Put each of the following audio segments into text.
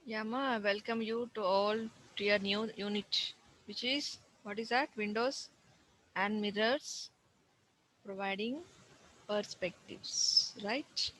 Yama, I welcome you to all to your new unit, which is what is that? Windows and mirrors providing perspectives, right?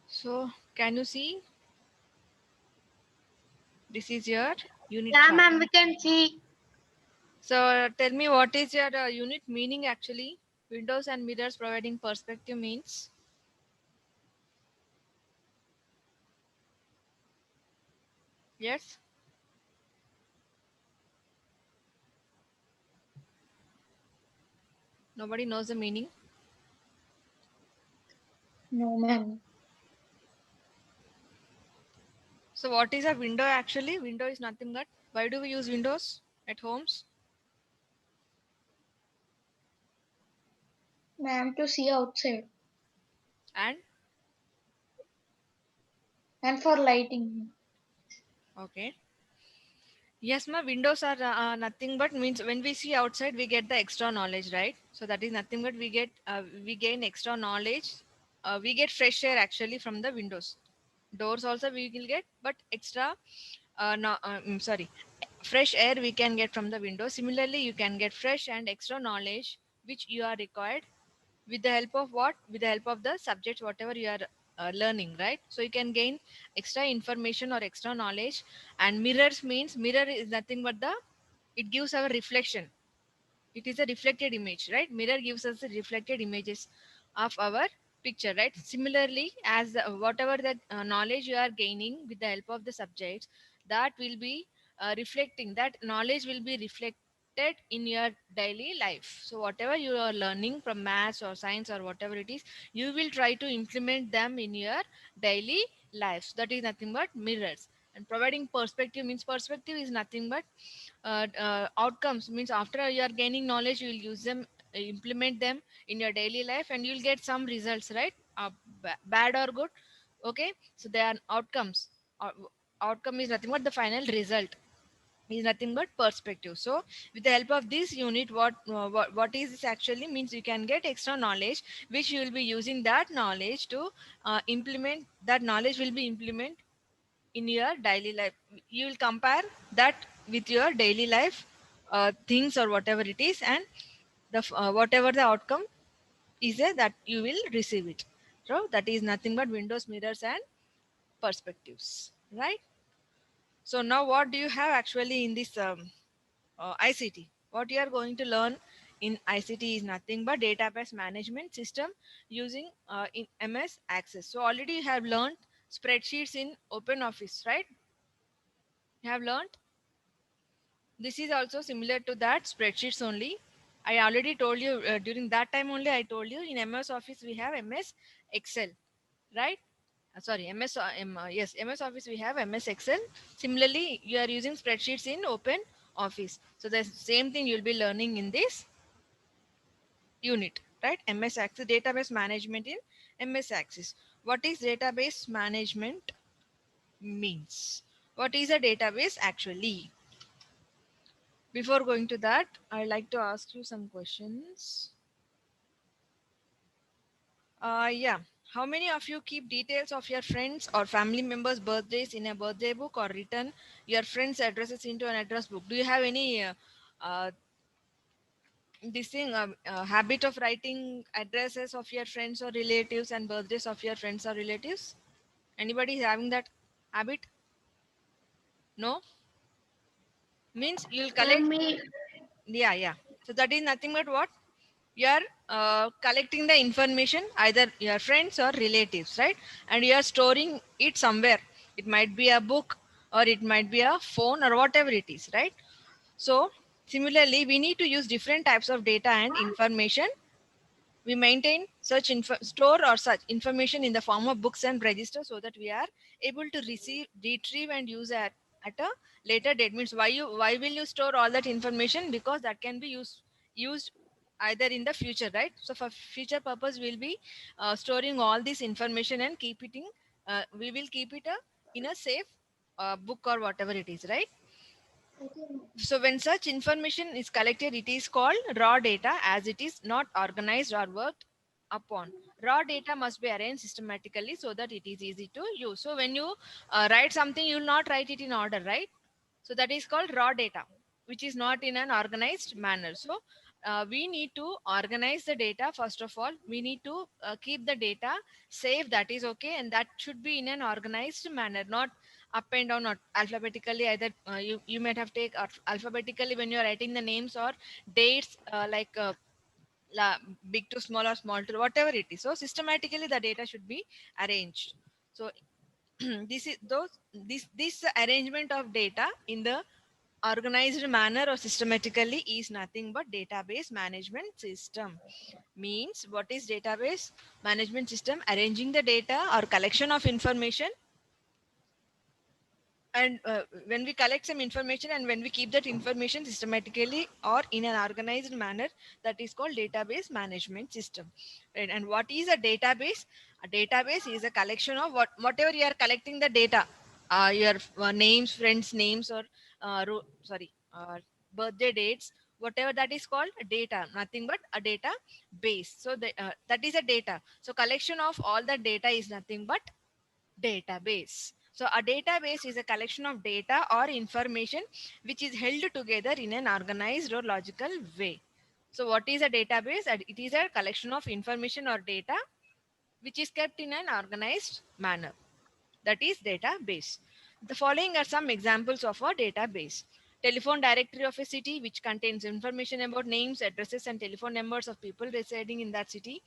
So, can you see this is your unit Yeah, chart? ma'am, we can see. So, tell me what is your unit meaning actually? Windows and mirrors providing perspective means yes. Nobody knows the meaning. No, ma'am. So, what is a window actually? Window is nothing but why do we use windows at homes? Ma'am, to see outside And and for lighting. okay. Yes, my windows are nothing but means when we see outside, we get the extra knowledge, right? So that is nothing but we gain extra knowledge. We get fresh air actually from the windows. Doors also we will get, but extra, no, sorry, fresh air we can get from the window. Similarly, you can get fresh and extra knowledge which you are required with the help of what? With the help of the subjects whatever you are learning, right? So you can gain extra information or extra knowledge. And mirrors means mirror is nothing but the it gives our reflection. It is a reflected image, right? Mirror gives us the reflected images of our picture, right? Similarly, as whatever the knowledge you are gaining with the help of the subjects, that will be reflecting, that knowledge will be reflected in your daily life. So whatever you are learning from maths or science or whatever it is, you will try to implement them in your daily life. So that is nothing but mirrors. And providing perspective means perspective is nothing but outcomes means after you are gaining knowledge you will use them, implement them in your daily life and you'll get some results, right? Bad or good. Okay, so they are outcomes. Outcome is nothing but the final result is nothing but perspective. So with the help of this unit, what is this actually means, you can get extra knowledge which you will be using that knowledge to implement. That knowledge will be implement in your daily life. You will compare that with your daily life things or whatever it is, and whatever the outcome is there, that you will receive it. So that is nothing but windows, mirrors and perspectives, right? So now what do you have actually in this ICT? What you are going to learn in ICT is nothing but database management system using in MS Access. So already you have learned spreadsheets in Open Office, right? You have learned. This is also similar to that spreadsheets only. I already told you during that time only. I told you in MS Office we have MS Excel, right? Sorry, yes, MS Office we have MS Excel. Similarly, you are using spreadsheets in Open Office. So the same thing you'll be learning in this unit, right? MS Access database management in MS Access. What is database management means? What is a database actually? Before going to that, I'd like to ask you some questions. Yeah. How many of you keep details of your friends or family members' birthdays in a birthday book or written your friends' addresses into an address book? Do you have any uh, this thing habit of writing addresses of your friends or relatives and birthdays of your friends or relatives? Anybody is having that habit? No. Means you'll collect. Ma'am, me. Yeah, yeah. So that is nothing but what? You are collecting the information, either your friends or relatives, right? And you are storing it somewhere. It might be a book or it might be a phone or whatever it is, right? So similarly, we need to use different types of data and information. We maintain such store or such information in the form of books and registers so that we are able to retrieve and use at a later date. Means why will you store all that information? Because that can be used either in the future, right? So for future purpose we'll be storing all this information and keep it in, we will keep it in a safe book or whatever it is, right? Okay, ma'am. So when such information is collected, it is called raw data, as it is not organized or worked upon. Raw data must be arranged systematically so that it is easy to use. So when you write something, you will not write it in order, right? So that is called raw data, which is not in an organized manner. So we need to organize the data. First of all, we need to keep the data safe. That is okay, and that should be in an organized manner, not up and down, not alphabetically. Either you might have take alphabetically when you are writing the names or dates, like big to small or small to whatever it is. So systematically the data should be arranged. So this is those this arrangement of data in the organized manner or systematically is nothing but database management system. Means what is database management system? Arranging the data or collection of information, and when we collect some information and when we keep that information systematically or in an organized manner, that is called database management system. And what is a database? A database is a collection of whatever you are collecting the data, your names, friends names, or sorry, birthday dates, whatever, that is called data, nothing but a data base. So that is a data. So collection of all the data is nothing but database. So a database is a collection of data or information which is held together in an organized or logical way. So what is a database? It is a collection of information or data which is kept in an organized manner. That is database. The following are some examples of a database. Telephone directory of a city, which contains information about names, addresses, and telephone numbers of people residing in that city.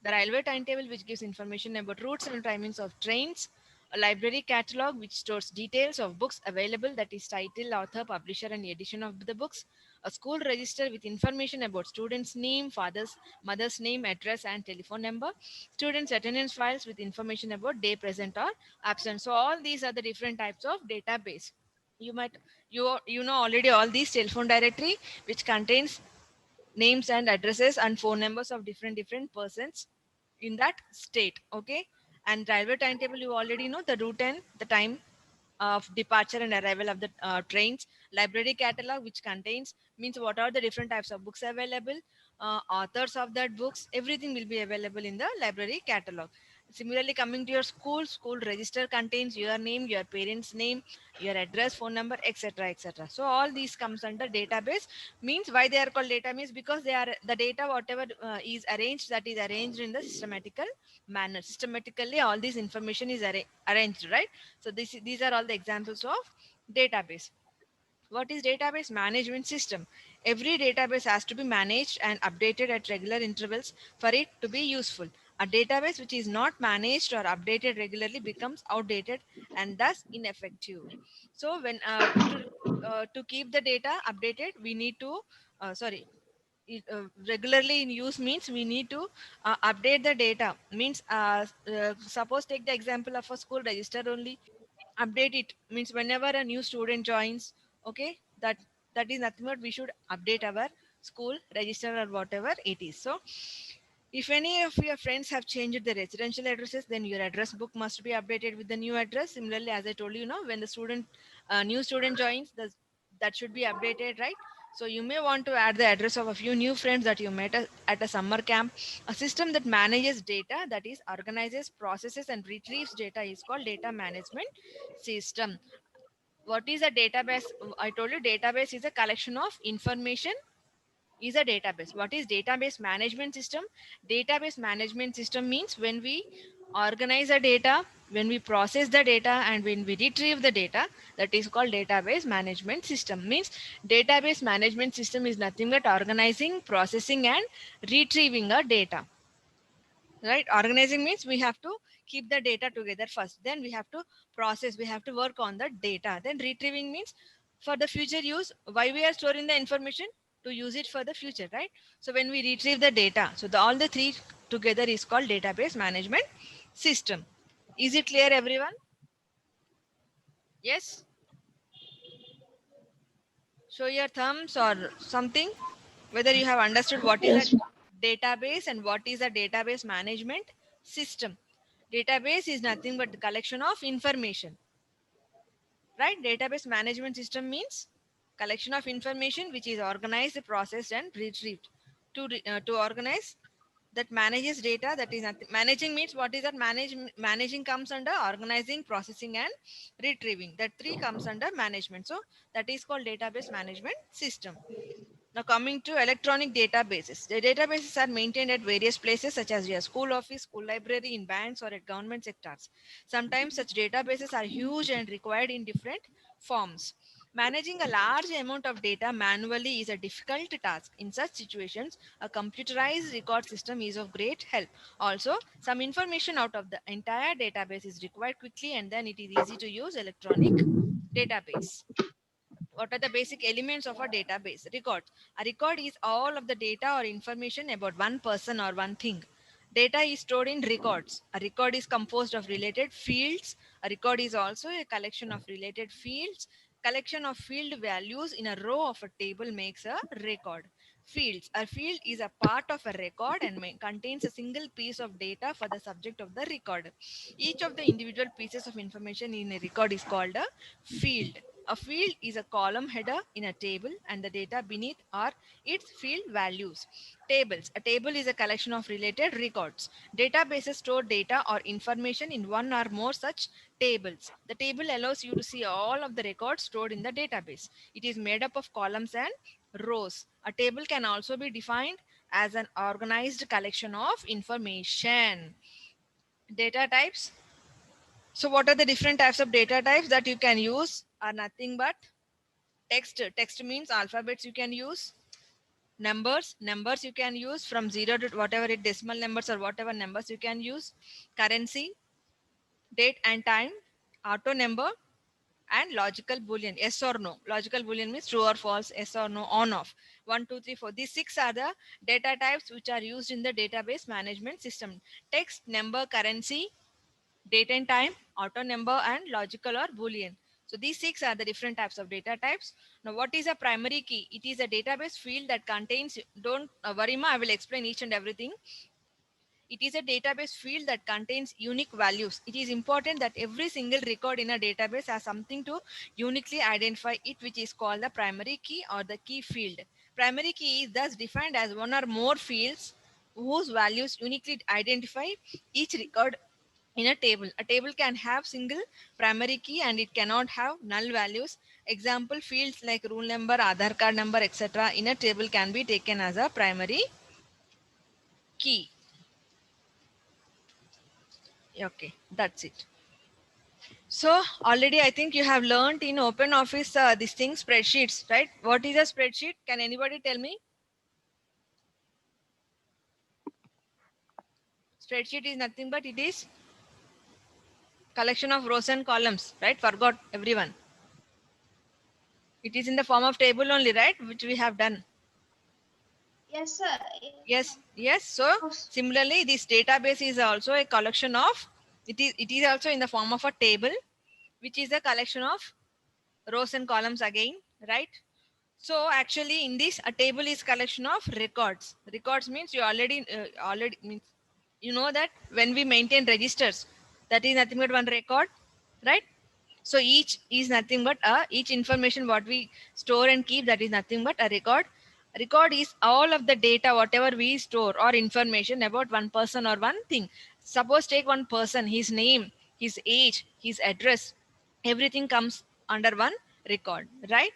The railway timetable, which gives information about routes and timings of trains. A library catalog, which stores details of books available, that is title, author, publisher, and edition of the books. A school register with information about student's name, father's, mother's name, address, and telephone number. Students' attendance files with information about day present or absent. So all these are the different types of database. You might you know already all these telephone directory, which contains names and addresses and phone numbers of different persons in that state. Okay. And railway timetable, you already know the route and the time of departure and arrival of the trains. Library catalog, which contains, means what are the different types of books available, authors of that books, everything will be available in the library catalog. Similarly, coming to your school register contains your name, your parents name, your address, phone number, etc, etc. So all these comes under database. Means why they are called database? Because they are the data whatever is arranged, that is arranged in the systematical manner. Systematically all this information is arranged, right? So these are all the examples of database. What is database management system? Every database has to be managed and updated at regular intervals for it to be useful. A database which is not managed or updated regularly becomes outdated and thus ineffective. So when to keep the data updated, we need to sorry regularly in use means we need to update the data. Means suppose take the example of a school register only. Update it means whenever a new student joins, okay, that is nothing but we should update our school register or whatever it is. So if any of your friends have changed their residential addresses, then your address book must be updated with the new address. Similarly, as I told you, when the new student joins, that should be updated, right? So you may want to add the address of a few new friends that you met at a summer camp. A system that manages data, that is organizes, processes, and retrieves data is called data management system. What is a database? I told you database is a collection of information, is a database. What is database management system? Database management system means when we organize the data, when we process the data, and when we retrieve the data, that is called database management system. Means database management system is nothing but organizing, processing, and retrieving a data. Right? Organizing means we have to keep the data together first, then we have to process, we have to work on the data. Then retrieving means for the future use, why we are storing the information, to use it for the future, right? So when we retrieve the data, so all the three together is called database management system. Is it clear, everyone? Yes? Show your thumbs or something. whether you have understood what is a Yes, ma'am. database and what is a database management system. Database is nothing but the collection of information, right? Database management system means collection of information which is organized, processed, and retrieved. To organize, that manages data, that is nothing. Managing means what is that? Managing comes under organizing, processing, and retrieving. That three comes under management. So that is called database management system. Now coming to electronic databases. The databases are maintained at various places such as your school office, school library, in banks, or at government sectors. Sometimes such databases are huge and required in different forms. Managing a large amount of data manually is a difficult task. In such situations, a computerized record system is of great help. Also, some information out of the entire database is required quickly, and then it is easy to use electronic database. What are the basic elements of a database? Record. A record is all of the data or information about one person or one thing. Data is stored in records. A record is composed of related fields. A record is also a collection of related fields. Collection of field values in a row of a table makes a record. Fields. A field is a part of a record and contains a single piece of data for the subject of the record. Each of the individual pieces of information in a record is called a field. A field is a column header in a table, and the data beneath are its field values. Tables. A table is a collection of related records. Databases store data or information in one or more such tables. The table allows you to see all of the records stored in the database. It is made up of columns and rows. A table can also be defined as an organized collection of information. Data types. So, what are the different types of data types that you can use? Are nothing but text means alphabets you can use. Numbers you can use from 0 to whatever it decimal numbers or whatever numbers you can use. Currency, date and time, auto number, and logical boolean, yes or no. Logical boolean means true or false, yes or no, on off. 1 2 3 4, these six are the data types which are used in the database management system. Text, number, currency, date and time, auto number, and logical or boolean. So these six are the different types of data types. Now, what is a primary key? It is a database field that contains, don't worry ma, I will explain each and everything. It is a database field that contains unique values. It is important that every single record in a database has something to uniquely identify it, which is called the primary key or the key field. Primary key is thus defined as one or more fields whose values uniquely identify each record in a table. A table can have single primary key and it cannot have null values. Example fields like rule number, Aadhaar card number, etc. in a table can be taken as a primary key. Okay, that's it. So already I think you have learned in Open Office this thing spreadsheets, right? What is a spreadsheet? Can anybody tell me? Spreadsheet is nothing but it is collection of rows and columns, right? Forgot everyone. It is in the form of table only, right? Which we have done. Yes, sir. Yes, yes. So Yes. similarly, this database is also a collection of, it is also in the form of a table, which is a collection of rows and columns again, right? So actually, in this, a table is collection of records. Records means you already means you know that when we maintain registers, that is nothing but one record, right? So each is nothing but each information what we store and keep, that is nothing but a record. Record is all of the data whatever we store or information about one person or one thing. Suppose take one person, his name, his age, his address, everything comes under one record, right?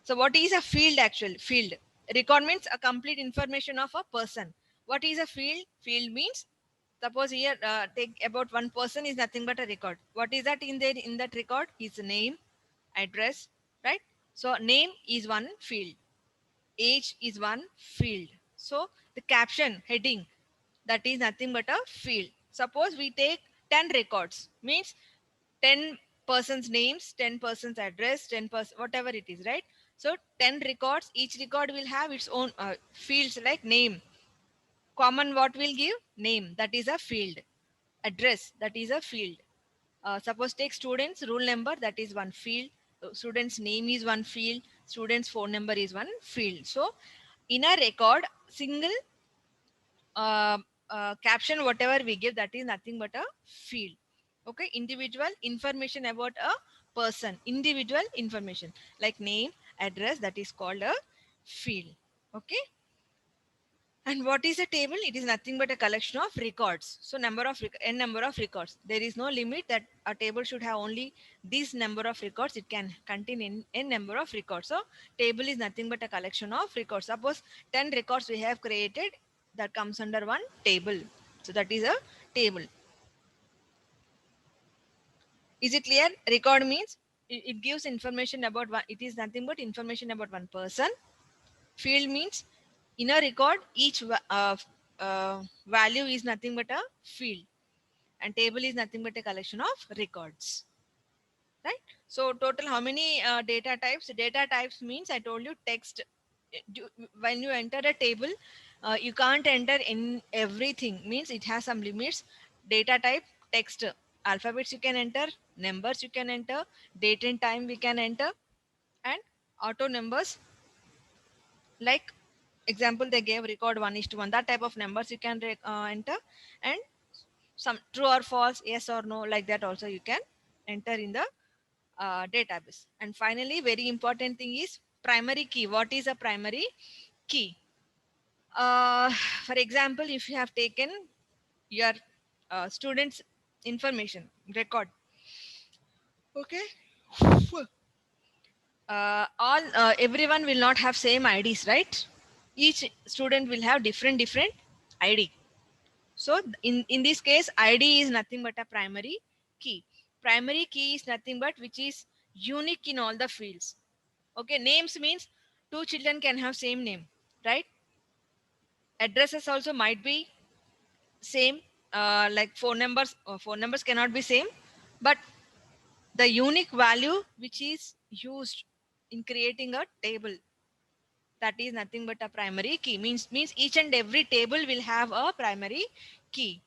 So what is a field actually? Field. Record means a complete information of a person. What is a field? Field means suppose here take about one person is nothing but a record. What is that in there in that record? His name, address, right? So name is one field. Age is one field. So the caption heading, that is nothing but a field. Suppose we take 10 records, means 10 persons names, 10 persons address, 10 person whatever it is, right? So 10 records, each record will have its own fields like name. Common what will give? Name, that is a field. Address, that is a field. Suppose take students roll number, that is one field. Students name is one field. Students phone number is one field. So In a record, single uh, caption whatever we give, that is nothing but a field. Okay, individual information about a person, individual information like name, address, that is called a field. Okay. And what is a table? It is nothing but a collection of records. So number of n number of records. There is no limit that a table should have only this number of records. It can contain n number of records. So table is nothing but a collection of records. Suppose 10 records we have created, that comes under one table. So that is a table. Is it clear? Record means it gives information about one. It is nothing but information about one person. Field means in a record, each value is nothing but a field, and table is nothing but a collection of records. Right? So total how many data types? Data types means I told you text. When you enter a table, you can't enter in everything. Means it has some limits. Data type text. Alphabets you can enter, numbers you can enter, date and time we can enter, and auto numbers, like example they gave record 1:1, that type of numbers you can enter, and some true or false, yes or no, like that also you can enter in the database. And finally, very important thing is primary key. What is a primary key? For example, if you have taken your students information record, okay, all everyone will not have same IDs, right? Each student will have different ID. So in this case, ID is nothing but a primary key. Primary key is nothing but which is unique in all the fields. Okay, names means two children can have same name, right? Addresses also might be same, like phone numbers cannot be same, but the unique value which is used in creating a table, that is nothing but a primary key. Means each and every table will have a primary key.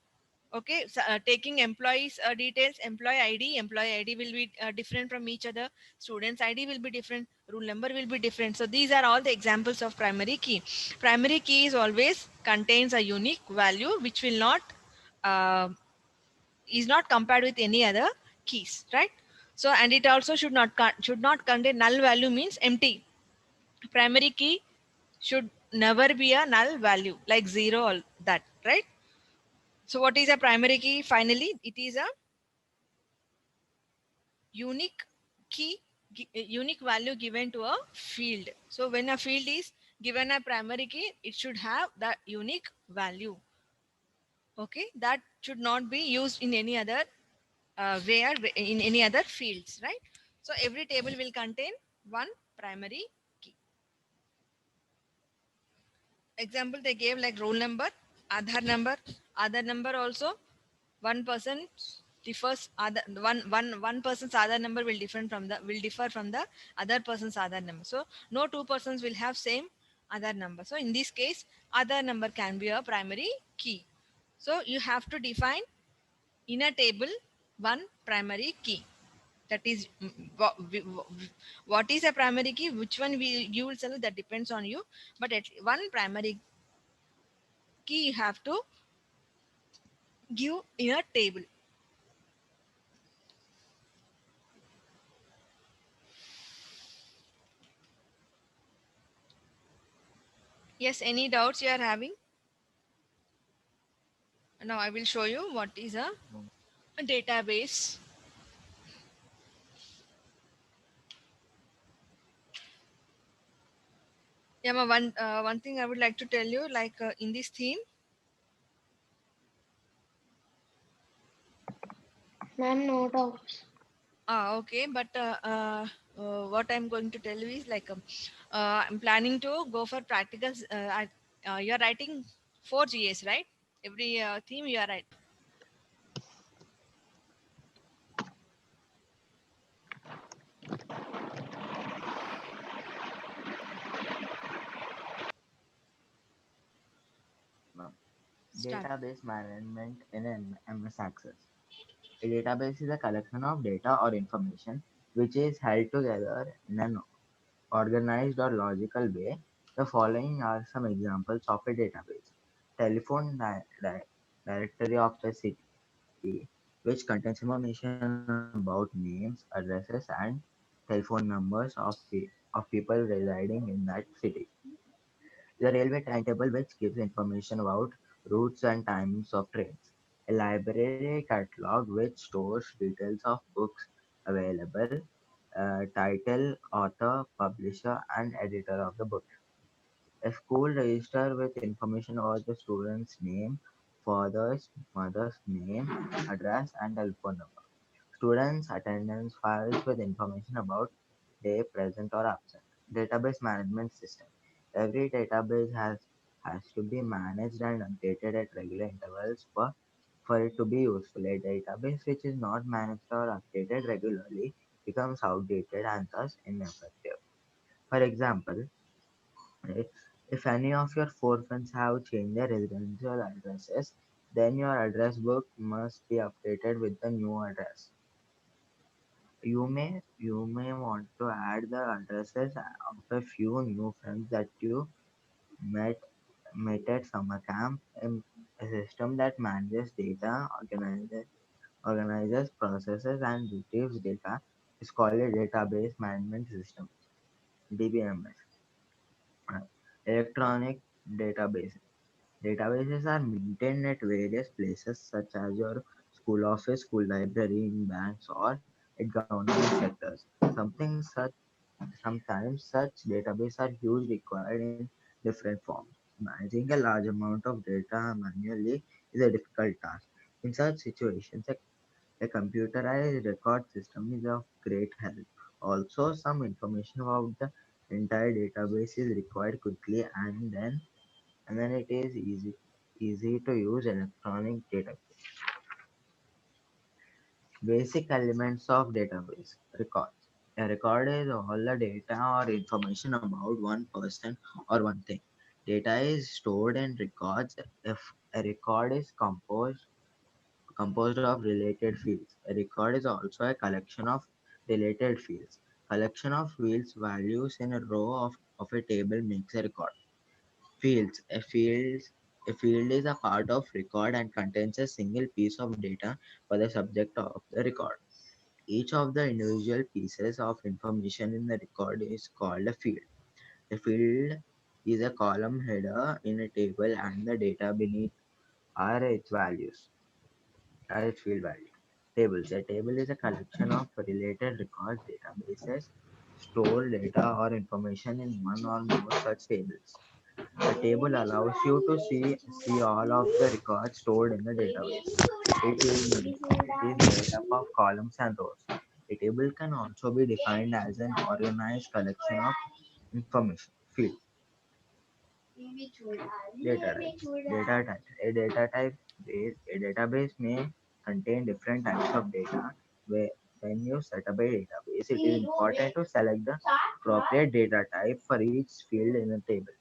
Okay, so, taking employees details, employee id will be different from each other, students id will be different, rule number will be different. So these are all the examples of primary key. Primary key is always contains a unique value which will not uh, is not compared with any other keys, right? So and it also should not contain null value, means empty. Primary key should never be a null value like zero, all that, right? So what is a primary key? Finally, it is a unique key, unique value given to a field. So when a field is given a primary key, it should have that unique value. Okay, that should not be used in any other way or in any other fields, right? So every table will contain one primary key. Example they gave like roll number, Aadhaar number also. One person differs other one person's Aadhaar number will differ from the other person's Aadhaar number. So no two persons will have same Aadhaar number. So in this case, Aadhaar number can be a primary key. So you have to define in a table one primary key. That is what is a primary key, which one you will select, that depends on you. But at one primary key you have to give in a table. Yes, any doubts you are having? Now I will show you what is a database. Yeah, one thing I would like to tell you, like in this theme. Ma'am, no doubts. Okay, but what I'm going to tell you is like I'm planning to go for practicals. You're writing 4 GS, right? Every theme you are writing. No. Start. Database management in an MS Access. A database is a collection of data or information which is held together in an organized or logical way The following are some examples of a database. Telephone directory of the city, which contains information about names, addresses, and telephone numbers of people residing in that city. The railway timetable, which gives information about routes and timings of trains. A library catalog, which stores details of books available, title, author, publisher, and editor of the book. A school register with information about the student's name, father's, mother's name, address, and telephone number. Students' attendance files with information about day, present, or absent. Database management system. Every database has to be managed and updated at regular intervals for it to be useful. A database which is not managed or updated regularly becomes outdated and thus ineffective. For example, right, if any of your four friends have changed their residential addresses, then your address book must be updated with the new address. You may want to add the addresses of a few new friends that you met met at summer camp. A system that manages data, organizes processes, and retrieves data is called a database management system (DBMS). Uh, Electronic databases. Databases are maintained at various places such as your school office, school library, in banks, or at government sectors. Sometimes such databases are huge, required in different forms. Managing a large amount of data manually is a difficult task. In such situations, a computerized record system is of great help. Also, some information about the entire database is required quickly, and then it is easy to use electronic database. Basic elements of database records. A record is all the data or information about one person or one thing. Data is stored in records. If a record is composed of related fields, a record is also a collection of related fields. Collection of fields values in a row of a table makes a record. Fields. A field is a part of record and contains a single piece of data for the subject of the record. Each of the individual pieces of information in the record is called a field. A field is a column header in a table and the data beneath are its values, are its field values. Tables. A table is a collection of related records, databases, store data or information in one or more such tables. A table allows you to see all of the records stored in the database. It is made up of columns and rows. A table can also be defined as an organized collection of information. Field. Data types. Data types. A database may contain different types of data. Where when you set up a database, it is important to select the appropriate data type for each field in a table.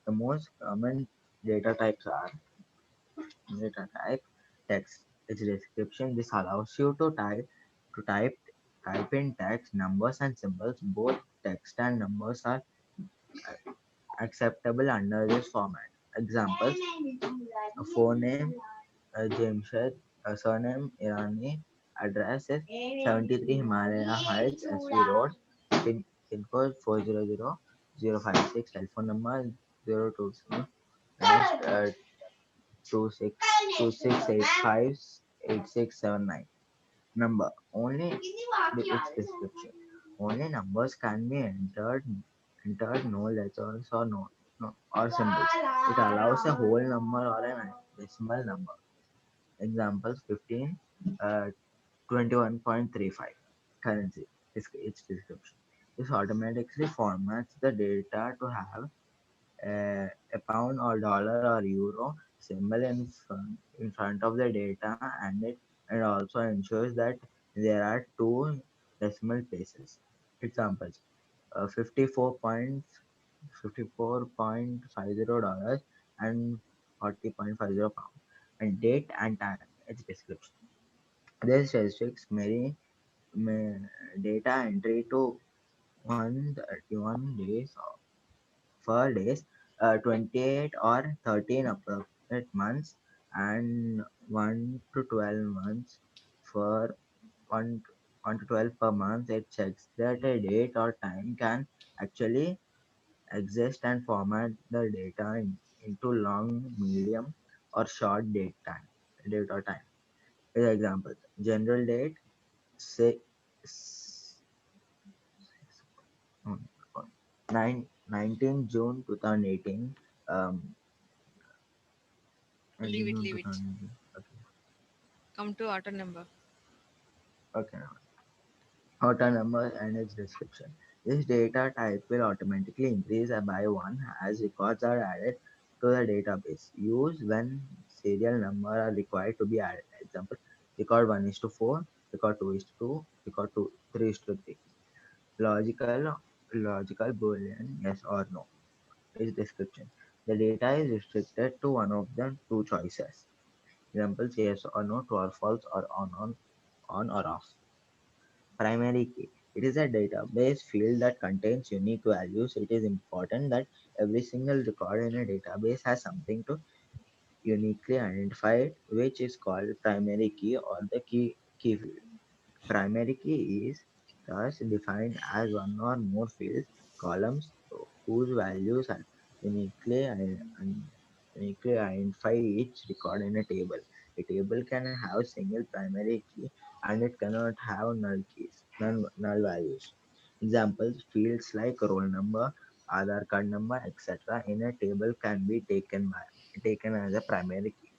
The most common data types are data type text. Its description. This allows you to type in text, numbers and symbols. Both text and numbers are acceptable under this format. Examples: a phone name, Jamshed, a surname Irani, address is 73 Himalaya Heights, SV Road, pin code 400 056, telephone number 027 2685 8679. Number only its description. Only numbers can be entered, no letters or no or symbols. It allows a whole number or a decimal number. Examples: 15, uh, 21.35. Currency. Its description. This automatically formats the data to have a pound or dollar or euro symbol in front of the data, and also ensures that there are two decimal places. Examples: 54.50 dollars and 40.50 pound, and date and time. Its description. This restricts may data entry to 131 days for days, 28 or 13 approximate months, and 1 to 12 months for 1, 1 to 12 per month. It checks that a date or time can actually exist and format the data into long, medium, or short date or time. Here are examples. General date, say, oh, 19 June 2018. Um, Leave 19 it, June leave it. 2018. Okay, Come to auto number. okay. Auto number and its description. This data type will automatically increase by one as records are added to the database. Use when serial number are required to be added. Example: record 1 is to 4, record 2 is to 2, record 2, 3 is to 3. Logical boolean yes or no is description. The data is restricted to one of the two choices. Examples: yes or no, true or false, or on or off. Primary key. It is a database field that contains unique values. It is important that every single record in a database has something to uniquely identify it, which is called primary key or the key field. Primary key is thus defined as one or more fields, columns whose values are uniquely, uniquely identify each record in a table. A table can have single primary key and it cannot have null values. Examples: fields like roll number, Aadhaar card number, etc. in a table can be taken as a primary key.